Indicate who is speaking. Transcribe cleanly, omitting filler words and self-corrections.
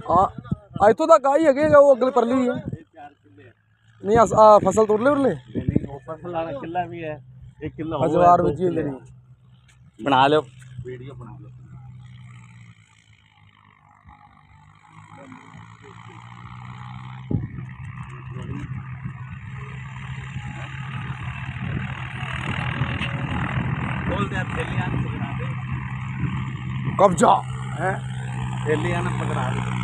Speaker 1: हाँ इतों तक आई है वो अगले परली है नहीं फसल तुर ले उरले
Speaker 2: फसल वाला किला भी है एक किला
Speaker 1: हजार बची है
Speaker 2: बना लो वीडियो बना लो बोल दे थैलियां पकड़ा दे
Speaker 1: कब्जा है
Speaker 2: थैलियां पकड़ा दे